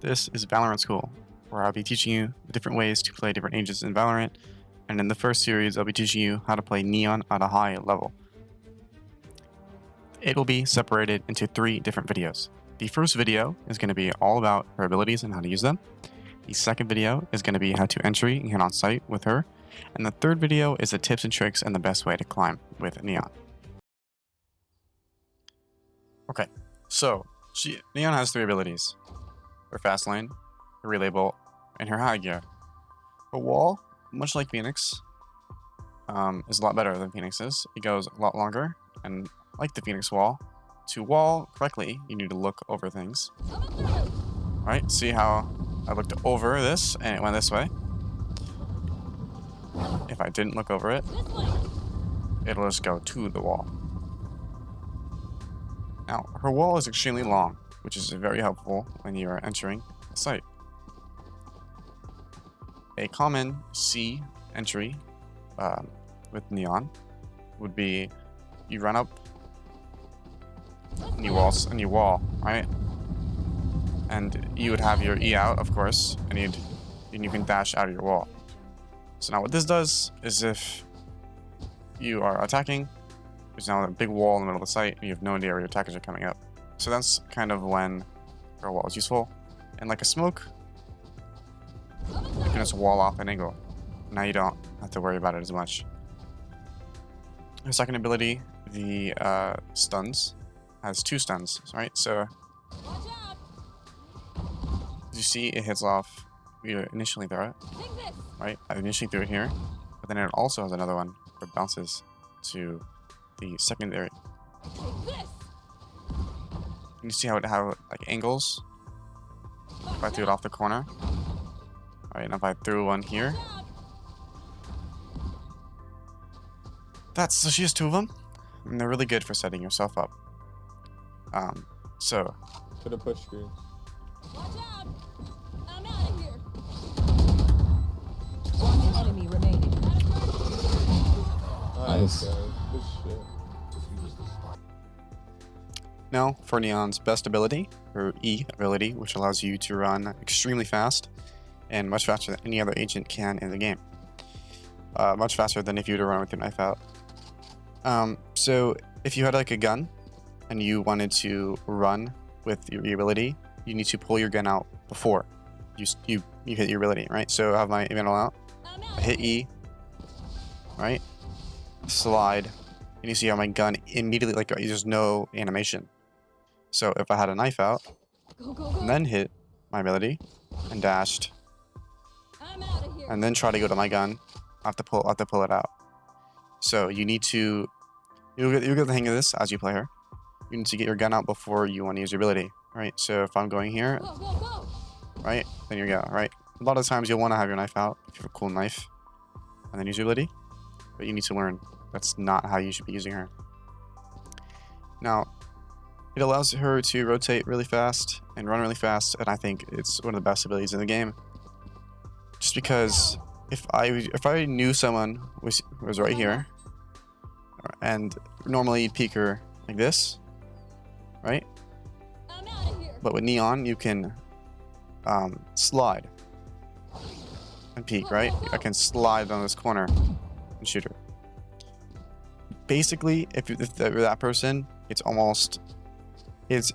This is Valorant School, where I'll be teaching you the different ways to play different agents in Valorant, and in the first series I'll be teaching you how to play Neon at a high level. It will be separated into 3 different videos. The first video is going to be all about her abilities and how to use them. The second video is going to be how to entry and hit on sight with her. And the third video is the tips and tricks and the best way to climb with Neon. Okay, so Neon has 3 abilities. Her fast lane, her relay bolt, and her high gear. Her wall, much like Phoenix, is a lot better than Phoenix is. It goes a lot longer, and like the Phoenix wall, to wall correctly, you need to look over things. Alright, see how I looked over this and it went this way. If I didn't look over it, it'll just go to the wall. Now, her wall is extremely long, which is very helpful when you are entering a site. A common C entry with Neon would be you run up and you wall, right? And you would have your E out, of course, and you can dash out of your wall. So now what this does is if you are attacking, there's now a big wall in the middle of the site, and you have no idea where your attackers are coming up. So that's kind of when her wall is useful. And like a smoke, you can just wall off an angle. Now you don't have to worry about it as much. Her second ability, the stuns, has 2 stuns, right? So you see it hits off, you initially throw it, right? I initially threw it here, but then it also has another one where it bounces to the secondary. You see how it like angles? If I threw it off the corner, right? And if I threw one here, so she has 2 of them, and they're really good for setting yourself up. So to the push screen. Watch out! I'm out of here. One enemy remaining. Nice. Good shit. now for Neon's best ability, her E ability, which allows you to run extremely fast and much faster than any other agent can in the game. Much faster than if you were to run with your knife out. So if you had like a gun and you wanted to run with your E ability, you need to pull your gun out before you hit your ability, right? So I have my vandal out, I hit E, right? Slide, and you see how my gun immediately, like, there's no animation. So if I had a knife out and then hit my ability and dashed and then try to go to my gun, I have to pull it out. So you need to you'll get the hang of this as you play her. You need to get your gun out before you want to use your ability, right? So if I'm going here, right, then you go, right? A lot of times you'll want to have your knife out if you have a cool knife and then use your ability, but you need to learn that's not how you should be using her. Now, it allows her to rotate really fast and run really fast, and I think it's one of the best abilities in the game. Just because if I knew someone was right here, and normally you'd peek her like this, right? But with Neon, you can slide and peek, right? I can slide on this corner and shoot her. Basically, if you're that person, it's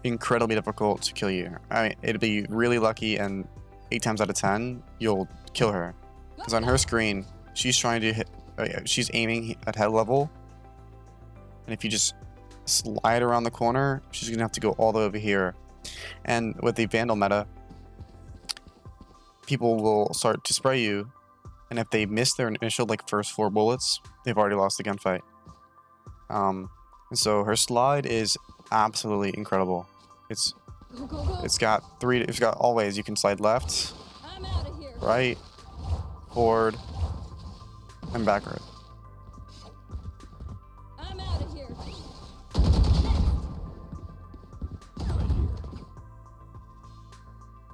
incredibly difficult to kill you. I mean, it'd be really lucky, and 8 times out of 10, you'll kill her. Because on her screen, she's trying to hit, she's aiming at head level, and if you just slide around the corner, she's gonna have to go all the way over here. And with the Vandal meta, people will start to spray you, and if they miss their initial first 4 bullets, they've already lost the gunfight. And so her slide is absolutely incredible. It's got all ways. You can slide left, right, forward, and backward.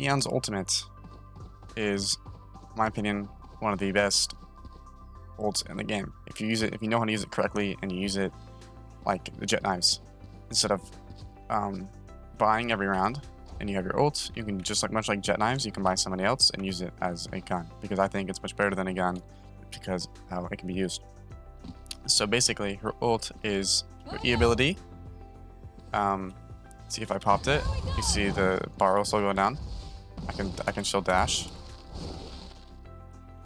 Neon's ultimate is, in my opinion, one of the best ults in the game. If you know how to use it correctly, and you use it like the jet knives, instead of buying every round, and you have your ult, you can just much like jet knives, you can buy somebody else and use it as a gun, because I think it's much better than a gun because how it can be used. So basically, her ult is her E ability. See if I popped it. You see the bar also go down. I can still dash.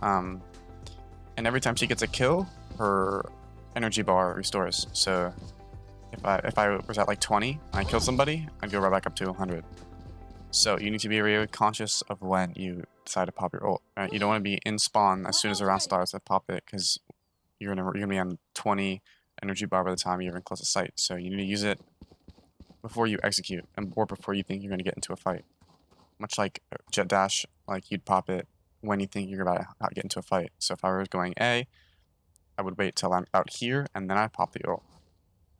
And every time she gets a kill, her energy bar restores. So if I was at like 20 and I killed somebody, I'd go right back up to 100. So you need to be really conscious of when you decide to pop your ult. Right? You don't want to be in spawn as soon as the round starts to pop it, because you're gonna be on 20 energy bar by the time you're in close to sight. So you need to use it before you execute, or before you think you're gonna get into a fight. Much like jet dash, like you'd pop it when you think you're about to get into a fight. So if I was going A, I would wait till I'm out here and then I'd pop the ult,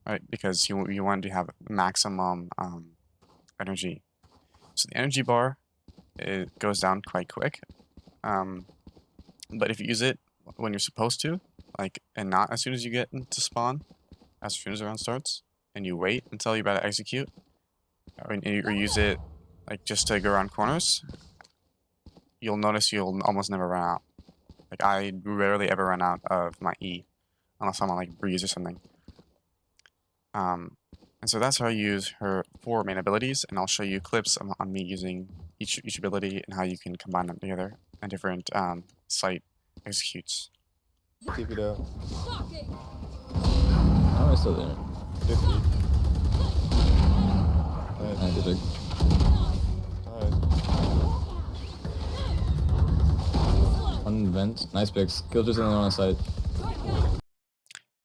right? Because you want to have maximum energy. So the energy bar, it goes down quite quick, but if you use it when you're supposed to, like, and not as soon as you get into spawn, as soon as the round starts, and you wait until you're about to execute, or use it like just to go around corners, you'll notice you'll almost never run out. Like, I rarely ever run out of my E, unless I'm on like breeze or something. And so that's how I use her 4 main abilities, and I'll show you clips on me using each ability and how you can combine them together and different site executes. Keep it up. Shocking. How am I still there? 50. I Nice. did it. Nice. One vent. Nice picks. Killjoy's the only one on site.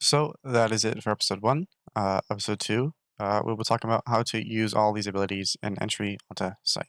So that is it for episode 1. Episode 2, we will talk about how to use all these abilities in entry onto site.